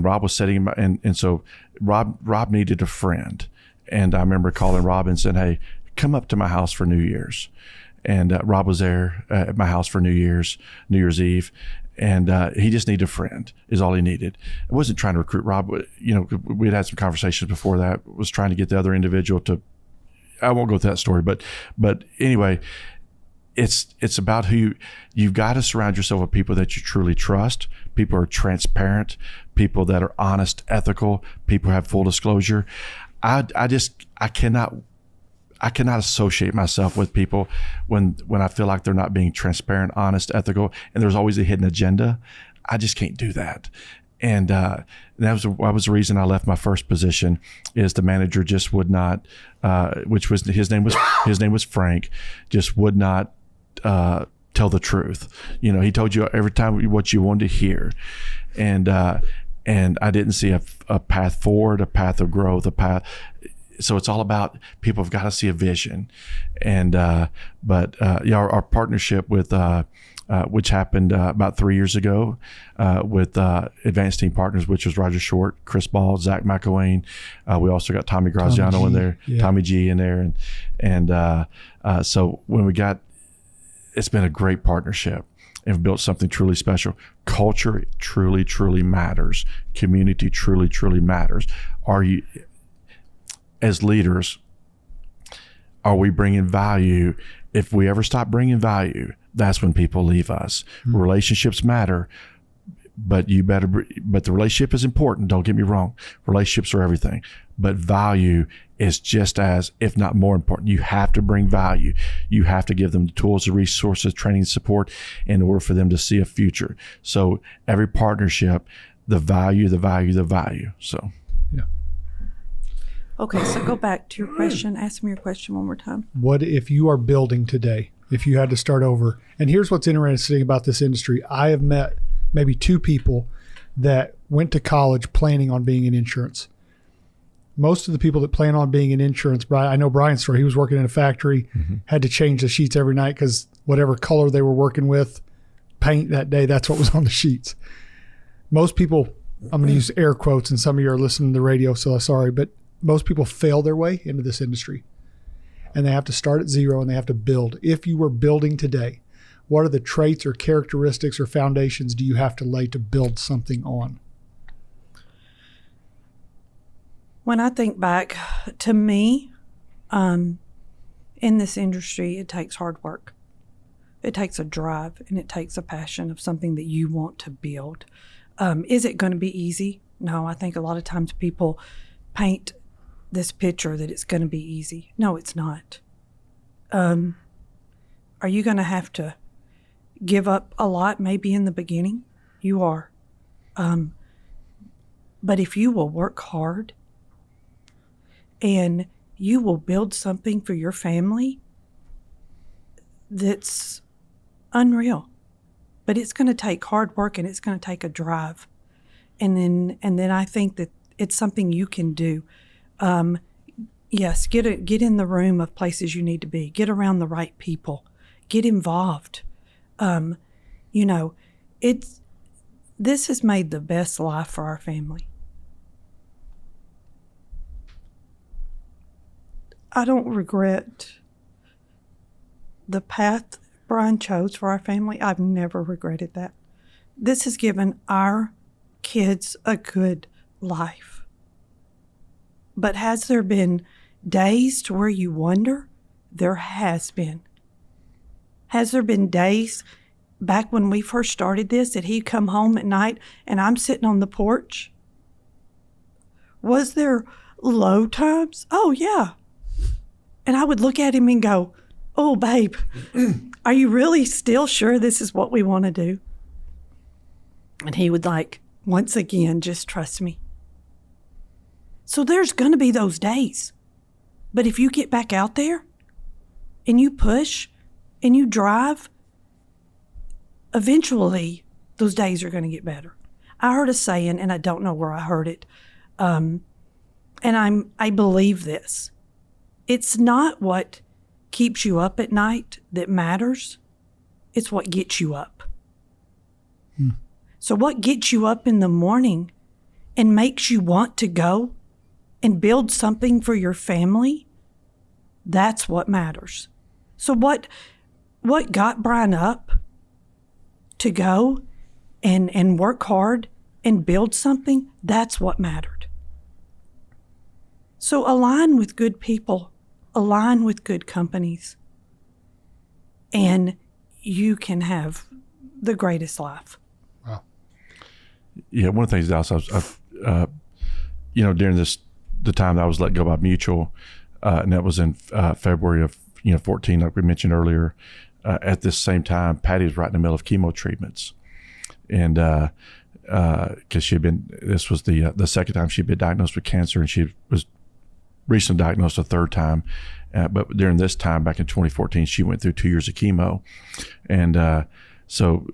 Rob was setting him, and so Rob needed a friend, and I remember calling Rob and saying, "Hey, come up to my house for New Year's," and Rob was there at my house for New Year's Eve. And he just needed a friend is all he needed. I wasn't trying to recruit Rob. We'd had some conversations before that. Was trying to get the other individual to. I won't go through that story, but anyway, it's about who you've got to surround yourself with people that you truly trust. People who are transparent. People that are honest, ethical. People who have full disclosure. I cannot associate myself with people when I feel like they're not being transparent, honest, ethical, and there's always a hidden agenda. I just can't do that. And that was the reason I left my first position. Is the manager just would not, which was his name was Frank, just would not tell the truth. He told you every time what you wanted to hear, and I didn't see a path forward, a path of growth, a path. So it's all about people have got to see a vision, and our partnership with which happened about 3 years ago with Advanced Team Partners, which was Roger Short, Chris Ball, Zach McElwain. We also got Tommy Graziano in there, Tommy G in there, and so when we got, it's been a great partnership. And built something truly special. Culture truly, truly matters. Community truly, truly matters. As leaders, are we bringing value? If we ever stop bringing value, that's when people leave us. Mm-hmm. Relationships matter, but but the relationship is important. Don't get me wrong. Relationships are everything, but value is just as, if not more important. You have to bring value. You have to give them the tools, the resources, training, support in order for them to see a future. So every partnership, the value. So, yeah. Okay, so go back to your question. Ask me your question one more time. What if you are building today, if you had to start over? And here's what's interesting about this industry. I have met maybe 2 people that went to college planning on being in insurance. Most of the people that plan on being in insurance, I know Brian's story. He was working in a factory, had to change the sheets every night because whatever color they were working with, paint that day, that's what was on the sheets. Most people, I'm going to use air quotes, and some of you are listening to the radio, so I'm sorry, but most people fail their way into this industry, and they have to start at zero and they have to build. If you were building today, what are the traits or characteristics or foundations do you have to lay to build something on? When I think back, to me, in this industry, it takes hard work. It takes a drive, and it takes a passion of something that you want to build. Is it going to be easy? No, I think a lot of times people paint this picture that it's going to be easy. No, it's not. Are you going to have to give up a lot maybe in the beginning? You are. But if you will work hard and you will build something for your family that's unreal. But it's going to take hard work, and it's going to take a drive. And then I think that it's something you can do. Yes, get in the room of places you need to be. Get around the right people. Get involved. This has made the best life for our family. I don't regret the path Brian chose for our family. I've never regretted that. This has given our kids a good life. But has there been days to where you wonder, There has been. Has there been days back when we first started this that he'd come home at night and I'm sitting on the porch? Was there low times? Oh, yeah. And I would look at him and go, oh, babe, are you really still sure this is what we want to do? And he would once again, just trust me. So there's going to be those days. But if you get back out there and you push and you drive, eventually those days are going to get better. I heard a saying, and I don't know where I heard it, and I believe this. It's not what keeps you up at night that matters. It's what gets you up. So what gets you up in the morning and makes you want to go and build something for your family, that's what matters. So what got Brian up to go and work hard and build something, that's what mattered. So align with good people, align with good companies, and you can have the greatest life. Wow. Yeah, one of the things else during the time that I was let go by Mutual, and that was in February of 14, like we mentioned earlier. At this same time, Patti was right in the middle of chemo treatments, and because this was the second time she'd been diagnosed with cancer, and she was recently diagnosed a third time. But during this time, back in 2014, she went through 2 years of chemo, and so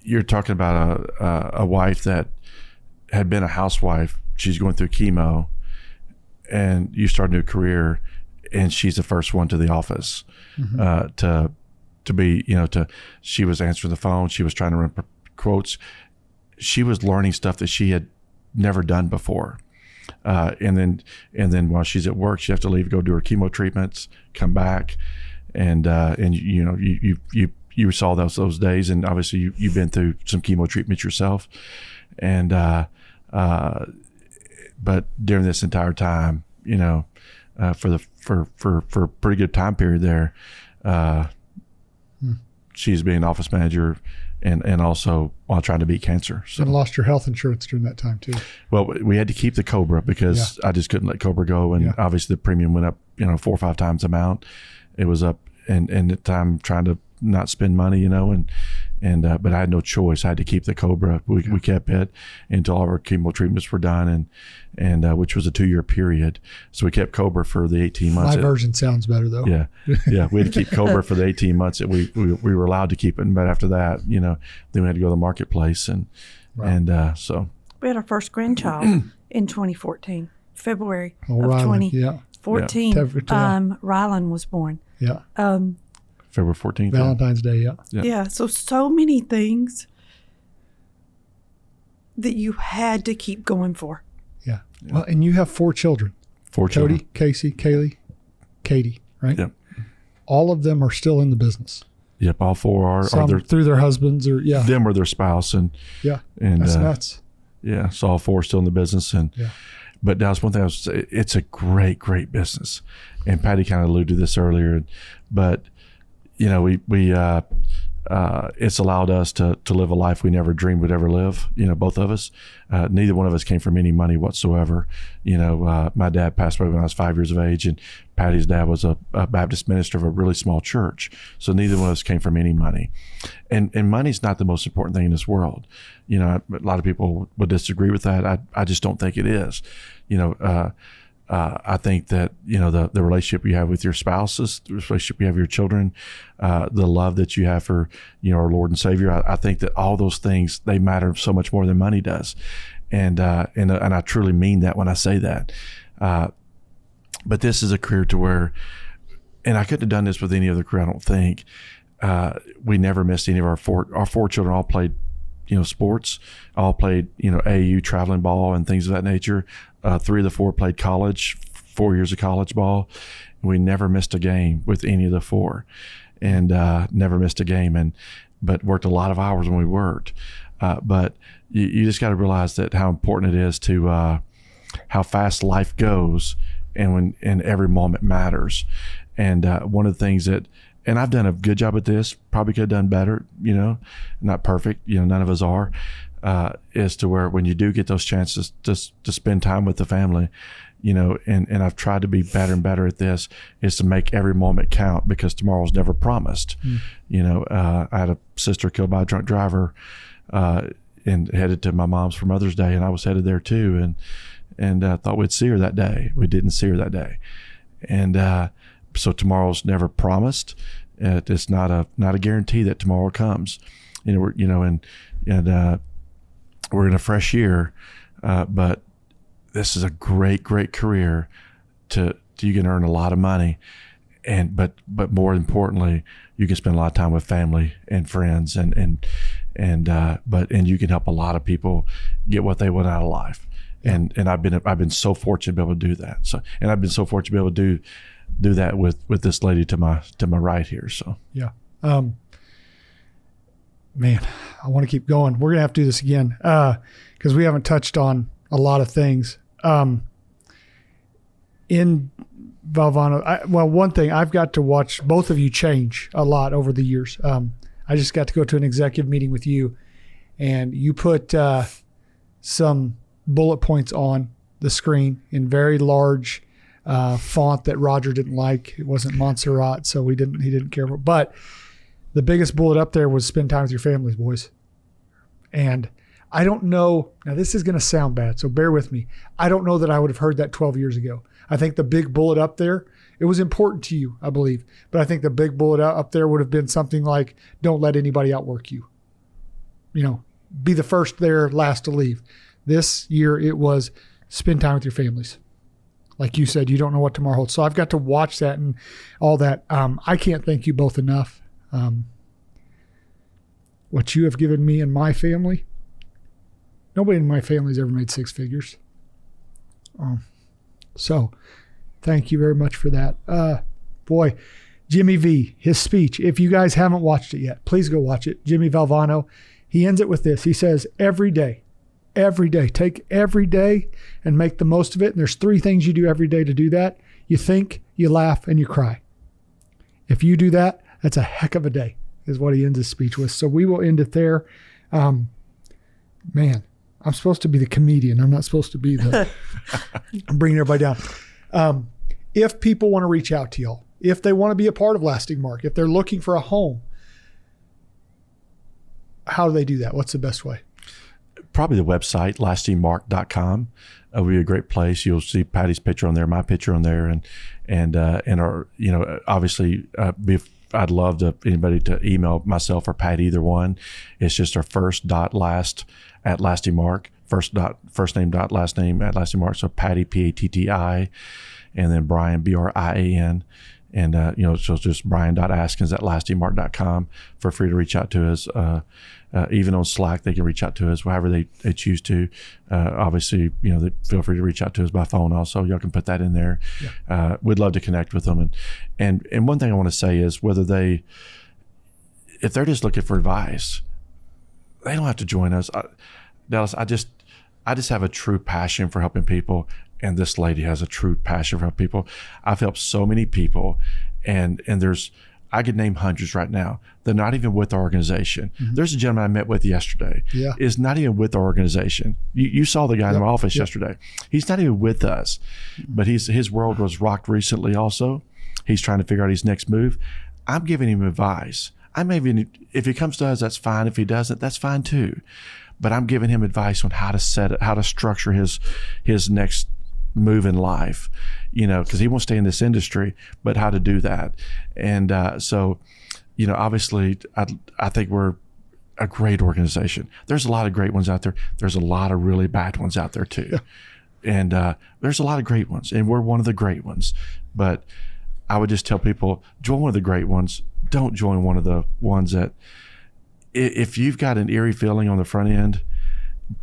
you're talking about a wife that had been a housewife. She's going through chemo, and you start a new career, and she's the first one to the office. To be, she was answering the phone. She was trying to run quotes. She was learning stuff that she had never done before. And then while she's at work, she has to leave, go do her chemo treatments, come back. And you saw those days, and obviously you've been through some chemo treatments yourself. And, but during this entire time, for a pretty good time period there, she's being office manager and also while trying to beat cancer. So, and lost your health insurance during that time too. Well, we had to keep the Cobra because I just couldn't let Cobra go. And obviously the premium went up, 4 or 5 times the amount. It was up and at the time trying to not spend money, but I had no choice. I had to keep the Cobra. We kept it until all of our chemo treatments were done, and which was a 2-year period. So we kept Cobra for the 18 months. My version sounds better though. Yeah. We had to keep Cobra for the 18 months that we were allowed to keep it. But after that, then we had to go to the marketplace so. We had our first grandchild in 2014, February of Rylan, 2014. Rylan was born. Yeah. February 14th. Valentine's Day, Yeah, so many things that you had to keep going for. Yeah. Well, and you have 4 children. 4 children. Cody, Casey, Kaylee, Katie, right? Yep. All of them are still in the business. Yep, all 4 are. Some through their husbands or, them or their spouse. And that's nuts. Yeah, so all 4 are still in the business. But that's one thing it's a great, great business. And Patti kind of alluded to this earlier, but it's allowed us to live a life we never dreamed would ever live. Both of us. Neither one of us came from any money whatsoever. My dad passed away when I was 5 years of age, and Patti's dad was a Baptist minister of a really small church. So neither one of us came from any money. And money's not the most important thing in this world. A lot of people would disagree with that. I just don't think it is. I think that, the relationship you have with your spouses, the relationship you have with your children, the love that you have for, our Lord and Savior, I think that all those things, they matter so much more than money does. And I truly mean that when I say that. But this is a career to where, and I couldn't have done this with any other career, I don't think. We never missed any of our 4 children all played, sports, all played, AAU traveling ball and things of that nature. 3 of the 4 played college, 4 years of college ball. We never missed a game with any of the 4, and never missed a game, but worked a lot of hours when we worked. But you just got to realize that how important it is to how fast life goes, and every moment matters. And one of the things that, and I've done a good job at this, probably could have done better, not perfect, none of us are, is to where when you do get those chances to spend time with the family, and I've tried to be better and better at this, is to make every moment count, because tomorrow's never promised. I had a sister killed by a drunk driver, and headed to my mom's for Mother's Day, and I was headed there too, and thought we'd see her that day. We didn't see her that day, and so tomorrow's never promised. It's not a guarantee that tomorrow comes. We're in a fresh year, but this is a great career. You can earn a lot of money, but more importantly, you can spend a lot of time with family and friends, and you can help a lot of people get what they want out of life. And I've been so fortunate to be able to do that. So, and I've been so fortunate to be able to do that with this lady to my right here. So yeah. Man, I want to keep going. We're gonna have to do this again because we haven't touched on a lot of things. In Valvano, one thing, I've got to watch both of you change a lot over the years. I just got to go to an executive meeting with you, and you put some bullet points on the screen in very large font that Roger didn't like. It wasn't Montserrat, so he didn't care for it. But the biggest bullet up there was spend time with your families, boys. And I don't know, now this is going to sound bad, so bear with me. I don't know that I would have heard that 12 years ago. I think the big bullet up there, it was important to you, I believe. But I think the big bullet up there would have been something like, don't let anybody outwork you. Be the first there, last to leave. This year it was spend time with your families. Like you said, you don't know what tomorrow holds. So I've got to watch that and all that. I can't thank you both enough. What you have given me and my family, nobody in my family has ever made six figures. So thank you very much for that. Boy, Jimmy V, his speech, if you guys haven't watched it yet, please go watch it. Jimmy Valvano, he ends it with this. He says, every day, take every day and make the most of it. And there's three things you do every day to do that. You think, you laugh, and you cry. If you do that, that's a heck of a day, is what he ends his speech with. So we will end it there. Man, I'm supposed to be the comedian. I'm not supposed to be I'm bringing everybody down. If people want to reach out to y'all, if they want to be a part of Lasting Mark, if they're looking for a home, how do they do that? What's the best way? Probably the website, lastingmark.com. Would be a great place. You'll see Patty's picture on there, my picture on there, and our, obviously, I'd love anybody to email myself or Patty, either one. It's just our first.last at Lasting Mark, first name dot last name at Lasting Mark. So Patty, Patti, and then Brian, Brian. And, so it's just brian.askins at lastingmark.com. Feel free to reach out to us. Even on Slack, they can reach out to us, however they choose to. Obviously, they feel free to reach out to us by phone also. Y'all can put that in there. Yeah. We'd love to connect with them. And one thing I want to say is if they're just looking for advice, they don't have to join us. Dallas, I just have a true passion for helping people. And this lady has a true passion for helping people. I've helped so many people, and I could name hundreds right now. They're not even with our organization. Mm-hmm. There's a gentleman I met with yesterday. Yeah. Is not even with our organization. You saw the guy in my office yesterday. He's not even with us, but his world was rocked recently also. He's trying to figure out his next move. I'm giving him advice. If he comes to us, that's fine. If he doesn't, that's fine too. But I'm giving him advice on how to set it, how to structure his next move in life, because he won't stay in this industry, but how to do that. And so, obviously, I think we're a great organization. There's a lot of great ones out there. There's a lot of really bad ones out there too. Yeah. And there's a lot of great ones, and we're one of the great ones. But I would just tell people, join one of the great ones. Don't join one of the ones that, if you've got an eerie feeling on the front end,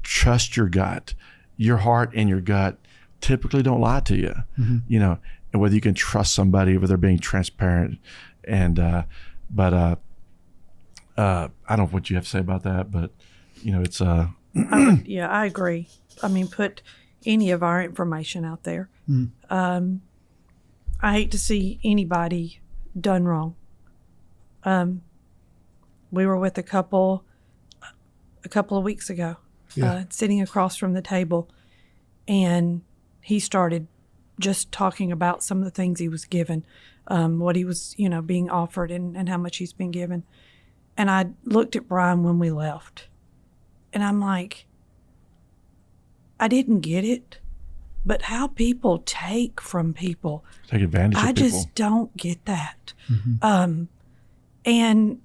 trust your gut. Your heart and your gut typically don't lie to you, and whether you can trust somebody, whether they're being transparent. And but I don't know what you have to say about that, but it's I agree. Put any of our information out there. I hate to see anybody done wrong. We were with a couple of weeks ago, sitting across from the table, and he started just talking about some of the things he was given, what he was, being offered and how much he's been given. And I looked at Brian when we left, and I'm like, I didn't get it, but how people take from people. Take advantage of people. I just don't get that. And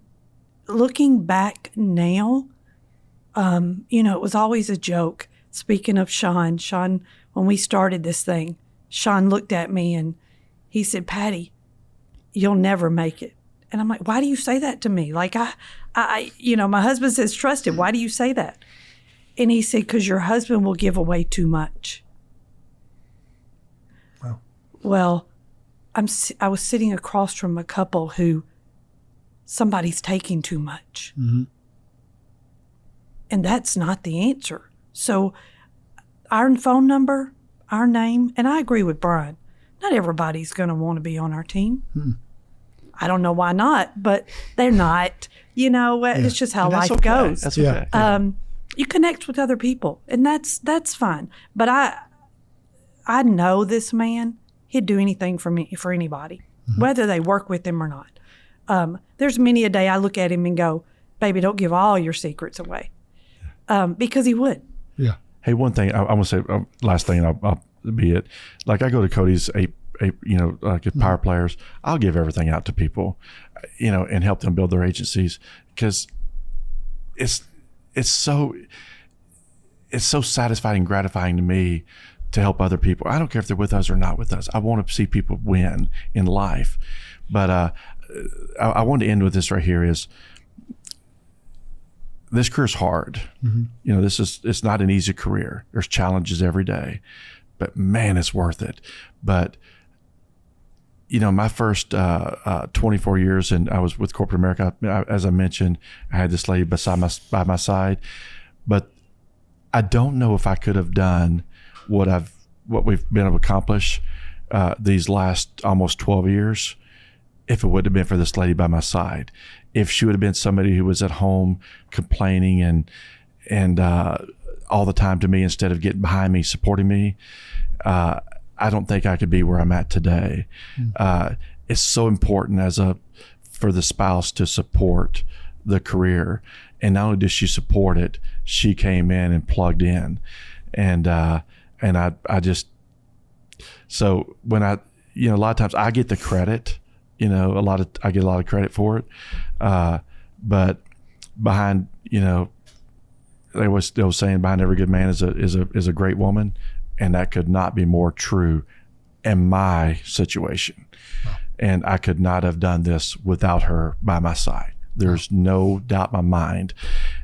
looking back now, it was always a joke. Speaking of Sean, when we started this thing, Sean looked at me and he said, Patti, you'll never make it. And I'm like, why do you say that to me? Like, I my husband says, trust him. Why do you say that? And he said, because your husband will give away too much. Wow. Well, I was sitting across from a couple who somebody's taking too much. Mm-hmm. And that's not the answer. So our phone number, our name, and I agree with Brian, not everybody's going to want to be on our team. Mm-hmm. I don't know why not, but they're not. It's just how life goes. That's okay. You connect with other people, and that's fine. But I know this man. He'd do anything for anybody, whether they work with him or not. There's many a day I look at him and go, baby, don't give all your secrets away, because he would. Yeah. Hey, one thing I want to say, last thing, I'll be it. Like I go to Cody's power players. I'll give everything out to people, and help them build their agencies, because it's so satisfying and gratifying to me to help other people. I don't care if they're with us or not with us. I want to see people win in life. But I want to end with this right here is, this career's hard. Mm-hmm. It's not an easy career. There's challenges every day, but man, it's worth it. But my first 24 years, and I was with corporate America, as I mentioned, I had this lady by my side, but I don't know if I could have done what we've been able to accomplish these last almost 12 years if it would have been for this lady by my side. If she would have been somebody who was at home complaining and all the time to me instead of getting behind me, supporting me, I don't think I could be where I'm at today. It's so important for the spouse to support the career. And not only does she support it, she came in and plugged in. And I so when a lot of times I get the credit, I get a lot of credit for it. But behind, they was saying behind every good man is a great woman. And that could not be more true in my situation. Wow. And I could not have done this without her by my side. There's no doubt in my mind.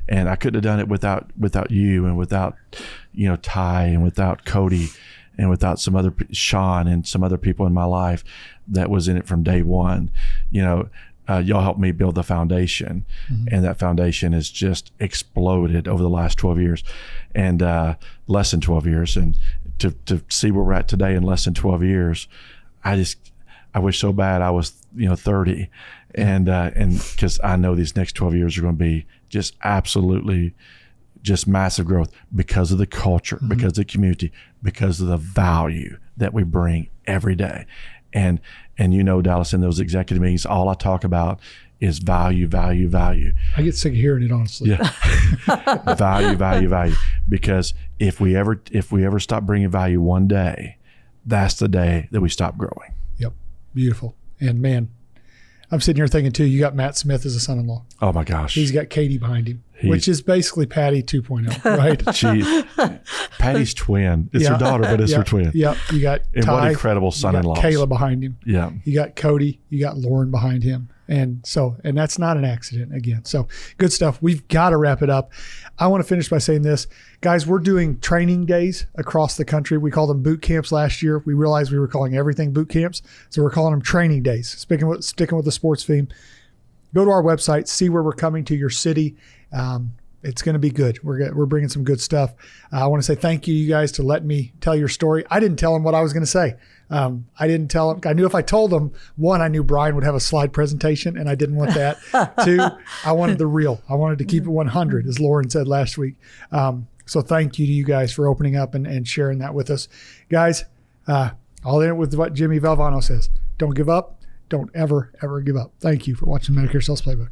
And I couldn't have done it without you, and without, Ty, and without Cody, and without Sean and some other people in my life that was in it from day one. Y'all helped me build the foundation, and that foundation has just exploded over the last 12 years and less than 12 years. And to see where we're at today in less than 12 years, I wish so bad I was, 30, and because I know these next 12 years are going to be just absolutely just massive growth because of the culture, because of the community, because of the value that we bring every day. And Dallas, in those executive meetings, all I talk about is value, value, value. I get sick of hearing it, honestly. Yeah. Value, value, value. Because if we ever stop bringing value one day, that's the day that we stop growing. Yep. Beautiful. And man, I'm sitting here thinking too, you got Matt Smith as a son-in-law. Oh my gosh. He's got Katie behind him, which is basically Patti 2.0, right? Patty's twin. It's her daughter, but it's her twin. Yep. You got and Ty, what incredible son-in-laws. Kayla behind him. Yeah. You got Cody. You got Lauren behind him. And that's not an accident again. So good stuff. We've got to wrap it up. I want to finish by saying this. Guys, we're doing training days across the country. We called them boot camps last year. We realized we were calling everything boot camps. So we're calling them training days. Sticking with the sports theme. Go to our website, see where we're coming to your city. It's going to be good. We're bringing some good stuff. I want to say thank you guys to let me tell your story. I didn't tell them what I was going to say. I didn't tell them. I knew if I told them, one, I knew Brian would have a slide presentation, and I didn't want that. Two, I wanted the real. I wanted to keep it 100, as Lauren said last week. So thank you to you guys for opening up and sharing that with us. Guys, I'll end it with what Jimmy Valvano says. Don't give up. Don't ever, ever give up. Thank you for watching Medicare Sales Playbook.